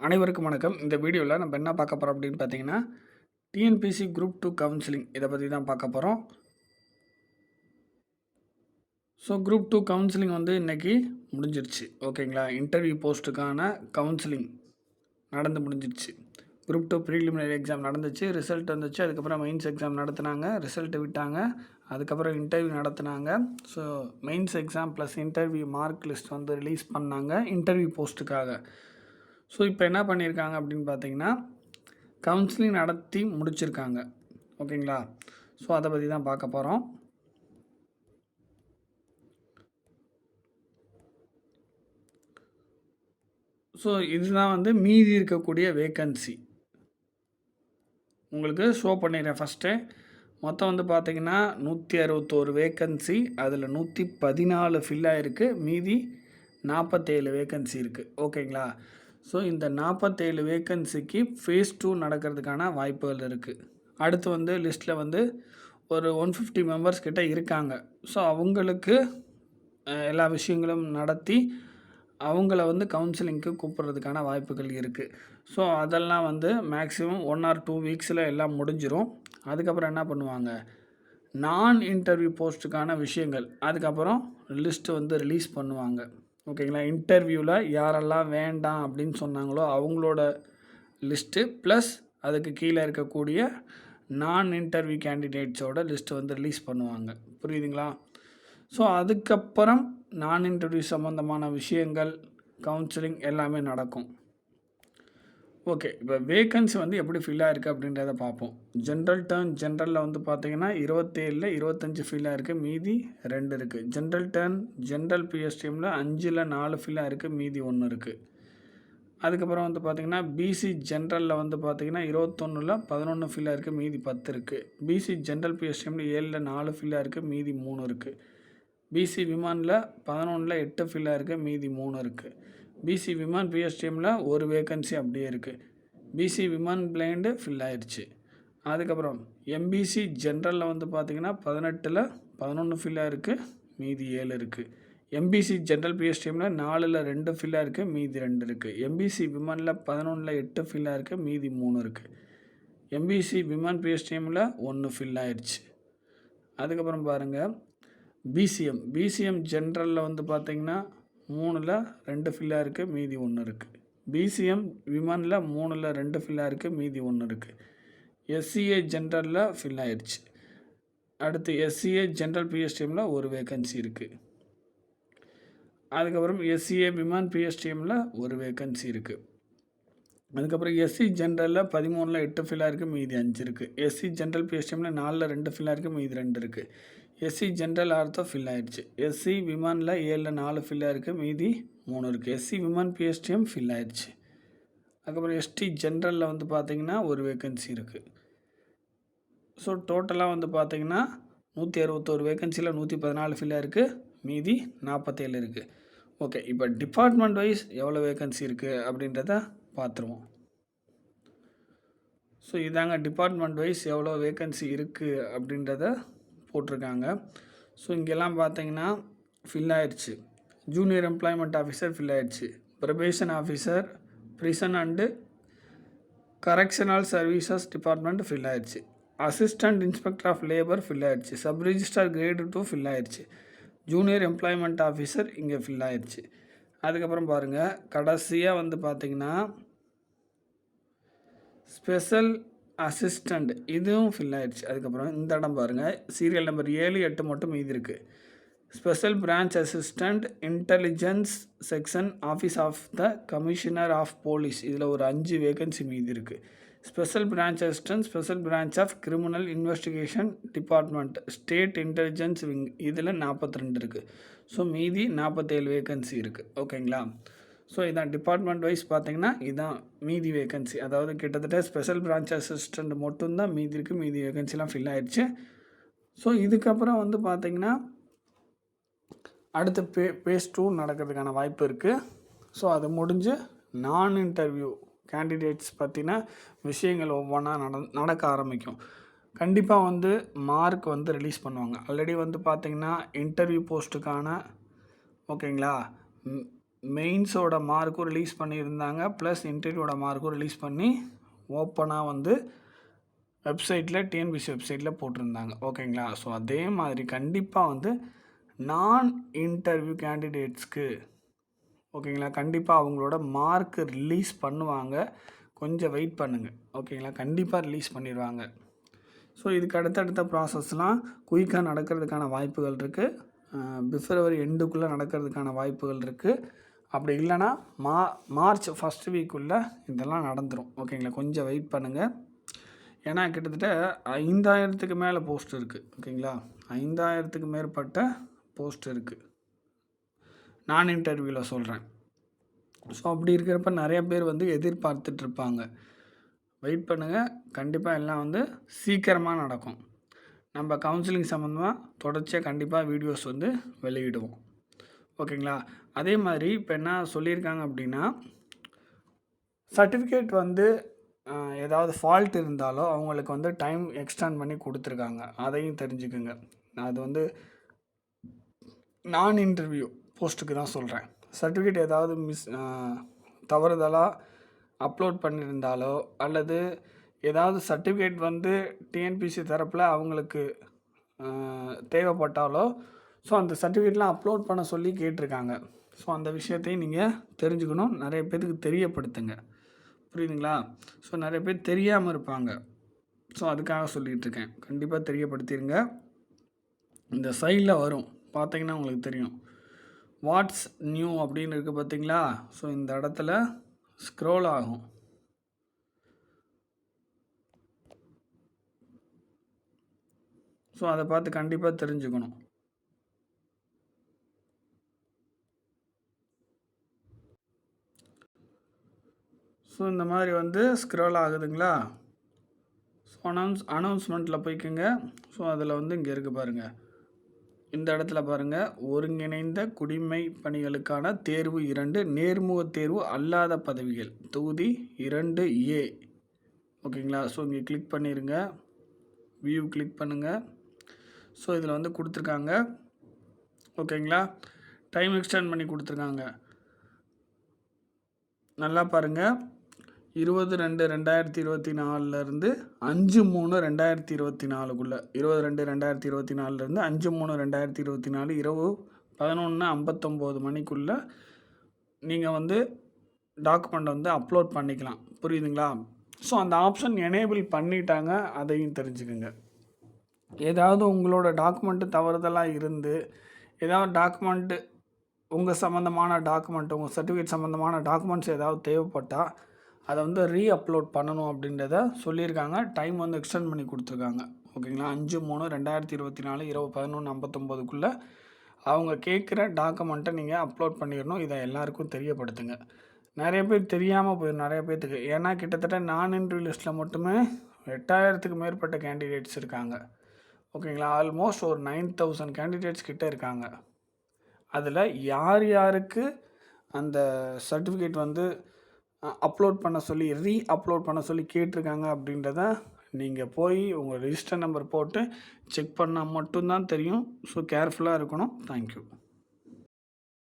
அனைவருக்கும் வணக்கம். இந்த வீடியோவில் நம்ம என்ன பார்க்க போகிறோம் அப்படின்னு பார்த்தீங்கன்னா, டிஎன்பிஎஸ்சி குரூப் 2 கவுன்சிலிங் இதை பற்றி தான் பார்க்க போகிறோம். ஸோ குரூப் 2 கவுன்சிலிங் வந்து இன்றைக்கி முடிஞ்சிருச்சு. ஓகேங்களா? இன்டர்வியூ போஸ்ட்டுக்கான கவுன்சிலிங் நடந்து முடிஞ்சிருச்சு. குரூப் 2 ப்ரீலிமினரி எக்ஸாம் நடந்துச்சு, ரிசல்ட் வந்துச்சு. அதுக்கப்புறம் மெயின்ஸ் எக்ஸாம் நடத்துனாங்க, ரிசல்ட்டு விட்டாங்க. அதுக்கப்புறம் இன்டர்வியூ நடத்துனாங்க. So mains exam plus interview mark list வந்து ரிலீஸ் பண்ணாங்க இன்டர்வியூ போஸ்ட்டுக்காக. ஸோ இப்போ என்ன பண்ணியிருக்காங்க அப்படின்னு பார்த்தீங்கன்னா, கவுன்சிலிங் நடத்தி முடிச்சிருக்காங்க. ஓகேங்களா? ஸோ அதை பற்றி தான் பார்க்க போகிறோம். ஸோ இதுதான் வந்து மீதி இருக்கக்கூடிய வேக்கன்சி உங்களுக்கு ஷோ பண்ணிடுறேன். ஃபஸ்ட்டு மொத்தம் வந்து பார்த்திங்கன்னா 161 வேக்கன்சி, அதில் 114 ஃபில் ஆகிருக்கு, மீதி 47 வேக்கன்சி இருக்குது. ஓகேங்களா? ஸோ இந்த 47 வேக்கன்சிக்கு ஃபேஸ் 2 நடக்கிறதுக்கான வாய்ப்புகள் இருக்குது. அடுத்து வந்து லிஸ்ட்டில் வந்து ஒரு 150 மெம்பர்ஸ் கிட்ட இருக்காங்க. ஸோ அவங்களுக்கு எல்லா விஷயங்களும் நடத்தி அவங்கள வந்து கவுன்சிலிங்க்கு கூப்பிட்றதுக்கான வாய்ப்புகள் இருக்குது. ஸோ அதெல்லாம் வந்து மேக்ஸிமம் 1 or 2 வீக்ஸில் எல்லாம் முடிஞ்சிடும். அதுக்கப்புறம் என்ன பண்ணுவாங்க, நான் இன்டர்வியூ போஸ்ட்டுக்கான விஷயங்கள் அதுக்கப்புறம் லிஸ்ட்டு வந்து ரிலீஸ் பண்ணுவாங்க. ஓகேங்களா? இன்டர்வியூவில் யாரெல்லாம் வேண்டாம் அப்படின்னு சொன்னாங்களோ அவங்களோட லிஸ்ட்டு ப்ளஸ் அதுக்கு கீழே இருக்கக்கூடிய நான் இன்டர்வியூ கேண்டிடேட்ஸோட லிஸ்ட்டு வந்து ரிலீஸ் பண்ணுவாங்க. புரியுதுங்களா? ஸோ அதுக்கப்புறம் நான் இன்டர்வியூ சம்மந்தமான விஷயங்கள், கவுன்சிலிங் எல்லாமே நடக்கும். ஓகே, இப்போ வேக்கன்சி வந்து எப்படி ஃபில் ஆகிருக்கு அப்படின்றத பார்ப்போம். ஜென்ரலில் வந்து பார்த்தீங்கன்னா 27ல் 25 ஃபில் ஆகிருக்கு, மீதி 2 இருக்குது. ஜென்ரல் பிஎஸ்டிஎம்மில் 5ல் 4 ஃபில் ஆகிருக்கு, மீதி 1 இருக்குது. அதுக்கப்புறம் வந்து பார்த்திங்கன்னா பிசி ஜென்ரலில் வந்து பார்த்திங்கன்னா 21ல் 11 ஃபில் ஆகிருக்கு, மீதி 10 இருக்குது. பிசி ஜென்ரல் பிஎஸ்டிஎம்மில் 7ல் 4 ஃபில் ஆகிருக்கு, மீதி 3 இருக்குது. பிசி விமானில் 11ல் 8 ஃபில் ஆகிருக்கு, மீதி 3 இருக்குது. பிசி விமான் பிஎஸ்டிஎம்மில் ஒரு வேக்கன்சி அப்படியே இருக்குது. பிசி விமான் பிளைண்டு ஃபில் ஆயிடுச்சு. அதுக்கப்புறம் எம்பிசி ஜென்ரலில் வந்து பார்த்திங்கன்னா 18ல் 11 ஃபில் ஆகிருக்கு, மீதி 7 இருக்குது. எம்பிசி ஜென்ரல் பிஎஸ்டிஎம்மில் 4ல் 2 ஃபில் ஆகிருக்கு, மீதி 2 இருக்குது. எம்பிசி விமானில் 11ல் 8 ஃபில் ஆகிருக்கு, மீதி 3 இருக்குது. எம்பிசி விமான் பிஎஸ்டிஎம்மில் 1 ஃபில் ஆயிடுச்சு. அதுக்கப்புறம் பாருங்கள் பிசிஎம் ஜென்ரலில் வந்து பார்த்திங்கன்னா 3ல் 2 ஃபில்லாக இருக்குது, மீதி 1 இருக்குது. பிசிஎம் விமானில் 3ல் 2 ஃபில்லாக இருக்குது, மீதி 1 இருக்குது. எஸ்சிஏ ஜென்ரலில் ஃபில் ஆயிடுச்சு. அடுத்து எஸ்சிஏ ஜென்ரல் பிஎஸ்டிஎம்மில் ஒரு வேக்கன்சி இருக்குது. அதுக்கப்புறம் எஸ்சிஏ விமான் பிஎஸ்டிஎம்மில் ஒரு வேக்கன்சி இருக்குது. அதுக்கப்புறம் எஸ்சி ஜென்ரலில் 13ல் 8 ஃபில்லாக இருக்குது, மீதி 5 இருக்குது. எஸ்சி ஜென்ரல் பிஎஸ்டிஎம்மில் 4ல் 2 ஃபில்லாக இருக்குது, மீதி 2 இருக்குது. எஸ்சி ஜென்ரல் ஆர்த்தோ ஃபில் ஆகிடுச்சு. எஸ்சி விமானில் 7ல் 4 ஃபில்லாக இருக்குது, மீதி 3 இருக்குது. எஸ்சி விமான் பிஎஸ்டிஎம் ஃபில் ஆகிடுச்சு. அதுக்கப்புறம் எஸ்டி ஜென்ரலில் வந்து பார்த்திங்கன்னா ஒரு வேக்கன்சி இருக்குது. ஸோ டோட்டலாக வந்து பார்த்திங்கன்னா 161 வேக்கன்சியில் 114 ஃபில்லாக இருக்குது, மீதி 47 இருக்குது. ஓகே, இப்போ டிபார்ட்மெண்ட் வைஸ் எவ்வளோ வேக்கன்சி இருக்குது அப்படின்றத பார்த்துருவோம். ஸோ இதாங்க டிபார்ட்மெண்ட் வைஸ் எவ்வளோ வேக்கன்சி இருக்குது அப்படின்றத போட்டிருக்காங்க. ஸோ இங்கெல்லாம் பார்த்தீங்கன்னா ஃபில் ஆயிடுச்சு. ஜூனியர் எம்ப்ளாய்மெண்ட் ஆஃபீஸர் ஃபில் ஆயிடுச்சு. Probation officer, prison and correctional services department fill ஆயிடுச்சு. Assistant inspector of labour fill ஆயிடுச்சு. சப் ரிஜிஸ்டர் கிரேடு 2 ஃபில் ஆயிடுச்சு. ஜூனியர் எம்ப்ளாய்மெண்ட் ஆஃபீஸர் இங்கே ஃபில் ஆயிடுச்சு. அதுக்கப்புறம் பாருங்கள், கடைசியாக வந்து பார்த்திங்கன்னா ஸ்பெஷல் அசிஸ்டண்ட் இதுவும் ஃபில் ஆயிடுச்சு. அதுக்கப்புறம் இந்த இடம் பாருங்கள், சீரியல் நம்பர் 7, 8 மட்டும் மீதி இருக்குது. Special branch assistant intelligence section office of the commissioner of police இதில் ஒரு 5 வேக்கன்சி மீதி இருக்குது. Special branch assistant special branch of criminal investigation department state intelligence wing இதில் 42 இருக்குது. ஸோ மீதி 47 வேக்கன்சி இருக்குது. ஓகேங்களா? ஸோ இதான் டிபார்ட்மெண்ட் வைஸ் பார்த்திங்கன்னா இதுதான் மீதி வேக்கன்சி. அதாவது கிட்டத்தட்ட ஸ்பெஷல் பிரான்ச் அசிஸ்டண்ட் மட்டும்தான் மீதி இருக்குது, மீதி வேக்கன்சிலாம் ஃபில் ஆகிடுச்சு. ஸோ இதுக்கப்புறம் வந்து பார்த்திங்கன்னா அடுத்து பேஸ் 2 நடக்கிறதுக்கான வாய்ப்பு இருக்குது. ஸோ அது முடிஞ்சு நான் இன்டர்வியூ கேண்டிடேட்ஸ் பற்றின விஷயங்கள் ஒவ்வொன்றா நடக்க ஆரம்பிக்கும். கண்டிப்பாக வந்து மார்க் வந்து ரிலீஸ் பண்ணுவாங்க. ஆல்ரெடி வந்து பார்த்திங்கன்னா இன்டர்வியூ போஸ்ட்டுக்கான ஓகேங்களா மெயின்ஸோட மார்க்கும் ரிலீஸ் பண்ணியிருந்தாங்க, ப்ளஸ் இன்டர்வியூவோட மார்க்கும் ரிலீஸ் பண்ணி ஓப்பனாக வந்து வெப்சைட்டில் டிஎன்பிசி வெப்சைட்டில் போட்டிருந்தாங்க. ஓகேங்களா? ஸோ அதே மாதிரி கண்டிப்பாக வந்து நான் இன்டர்வியூ கேண்டிடேட்ஸ்க்கு ஓகேங்களா, கண்டிப்பாக அவங்களோட மார்க் ரிலீஸ் பண்ணுவாங்க. கொஞ்சம் வெயிட் பண்ணுங்கள். ஓகேங்களா? கண்டிப்பாக ரிலீஸ் பண்ணிடுவாங்க. ஸோ இதுக்கு அடுத்தடுத்த ப்ராசஸ்லாம் குயிக்காக நடக்கிறதுக்கான வாய்ப்புகள் இருக்குது. பிப்ரவரி எண்டுக்குள்ளே நடக்கிறதுக்கான வாய்ப்புகள் இருக்குது. அப்படி இல்லைன்னா மார்ச் ஃபஸ்ட் வீக்குள்ளே இதெல்லாம் நடந்துடும். ஓகேங்களா? கொஞ்சம் வெயிட் பண்ணுங்கள். ஏன்னா கிட்டத்தட்ட 5000க்கு மேலே போஸ்ட் இருக்குது. ஓகேங்களா? 5000க்கு மேற்பட்ட போஸ்ட் இருக்குது. நான் இன்டர்வியூவில் சொல்கிறேன். ஸோ அப்படி இருக்கிறப்ப நிறைய பேர் வந்து எதிர்பார்த்துட்ருப்பாங்க. வெயிட் பண்ணுங்கள். கண்டிப்பாக எல்லாம் வந்து சீக்கிரமாக நடக்கும். நம்ம கவுன்சிலிங் சம்மந்தமாக தொடர்ச்சியாக கண்டிப்பாக வீடியோஸ் வந்து வெளியிடுவோம். ஓகேங்களா? அதே மாதிரி இப்போ என்ன சொல்லியிருக்காங்க அப்படின்னா, சர்டிஃபிகேட் வந்து ஏதாவது ஃபால்ட் இருந்தாலோ அவங்களுக்கு வந்து டைம் எக்ஸ்டெண்ட் பண்ணி கொடுத்துருக்காங்க. அதையும் தெரிஞ்சுக்குங்க. அது வந்து நான் இன்டர்வியூ போஸ்ட்டுக்கு தான் சொல்கிறேன். சர்டிஃபிகேட் ஏதாவது தவறுதலாக அப்லோட் பண்ணியிருந்தாலோ அல்லது ஏதாவது சர்டிஃபிகேட் வந்து டிஎன்பிசி தரப்பில் அவங்களுக்கு தேவைப்பட்டாலோ ஸோ அந்த சர்டிஃபிகேட்லாம் அப்லோட் பண்ண சொல்லி கேட்டிருக்காங்க. ஸோ அந்த விஷயத்தையும் நீங்கள் தெரிஞ்சுக்கணும். நிறைய பேருக்கு தெரியப்படுத்துங்க. புரியுதுங்களா? ஸோ நிறைய பேர் தெரியாமல் இருப்பாங்க. ஸோ அதுக்காக சொல்லிகிட்ருக்கேன். கண்டிப்பாக தெரியப்படுத்திடுங்க. இந்த சைடில் வரும் பார்த்தீங்கன்னா உங்களுக்கு தெரியும். வாட்ஸ் நியூ அப்படின்னு இருக்குது பார்த்தீங்களா? ஸோ இந்த இடத்துல ஸ்க்ரோல் ஆகும். ஸோ அதை பார்த்து கண்டிப்பாக தெரிஞ்சுக்கணும். ஸோ இந்த மாதிரி வந்து ஸ்க்ரோல் ஆகுதுங்களா? ஸோ அனௌன்ஸ்மெண்ட்டில் போய்க்குங்க. ஸோ அதில் வந்து இங்கே இருக்குது பாருங்கள். இந்த இடத்துல பாருங்கள், ஒருங்கிணைந்த குடிமை பணிகளுக்கான தேர்வு 2 நேர்முக தேர்வு அல்லாத பதவிகள் தொகுதி 2A. ஓகேங்களா? ஸோ இங்கே கிளிக் பண்ணிடுங்க. வியூ கிளிக் பண்ணுங்கள். ஸோ இதில் வந்து கொடுத்துருக்காங்க. ஓகேங்களா? டைம் எக்ஸ்டெண்ட் பண்ணி கொடுத்துருக்காங்க. நல்லா பாருங்கள். 20/2/2024 5/3/2024 22/2/2024 5/3/2024 இரவு 11:59 மணிக்குள்ளே நீங்கள் வந்து டாக்குமெண்ட் வந்து அப்லோட் பண்ணிக்கலாம். புரியுதுங்களா? ஸோ அந்த ஆப்ஷன் எனேபிள் பண்ணிட்டாங்க. அதையும் தெரிஞ்சுக்குங்க. ஏதாவது உங்களோட டாக்குமெண்ட்டு தவறுதலாக இருந்து ஏதாவது டாக்குமெண்ட்டு உங்கள் சம்மந்தமான டாக்குமெண்ட் உங்கள் சர்டிஃபிகேட் சம்மந்தமான டாக்குமெண்ட்ஸ் ஏதாவது தேவைப்பட்டால் அதை வந்து அப்லோட் பண்ணணும் அப்படின்றத சொல்லியிருக்காங்க. டைம் வந்து எக்ஸ்டெண்ட் பண்ணி கொடுத்துருக்காங்க. ஓகேங்களா? 5/3/2024 இரவு 11:59 அவங்க கேட்குற டாக்குமெண்ட்டை நீங்கள் அப்லோட் பண்ணிடணும். இதை எல்லாருக்கும் தெரியப்படுத்துங்க. நிறைய பேர் தெரியாமல் போயிடும் நிறைய பேர்த்துக்கு. ஏன்னா கிட்டத்தட்ட நான் இன்டர்வியூ லிஸ்ட்டில் மட்டுமே 8000க்கு மேற்பட்ட கேண்டிடேட்ஸ் இருக்காங்க. ஓகேங்களா? ஆல்மோஸ்ட் ஒரு 9000 கேண்டிடேட்ஸ் கிட்டே இருக்காங்க. அதில் யார் யாருக்கு அந்த சர்டிஃபிகேட் வந்து அப்லோட் பண்ண சொல்லி அப்லோட் பண்ண சொல்லி கேட்டிருக்காங்க அப்படின்றத நீங்கள் போய் உங்கள் ரிஜிஸ்டர் நம்பர் போட்டு செக் பண்ணால் மட்டும்தான் தெரியும். ஸோ கேர்ஃபுல்லாக இருக்கணும். தேங்க்யூ.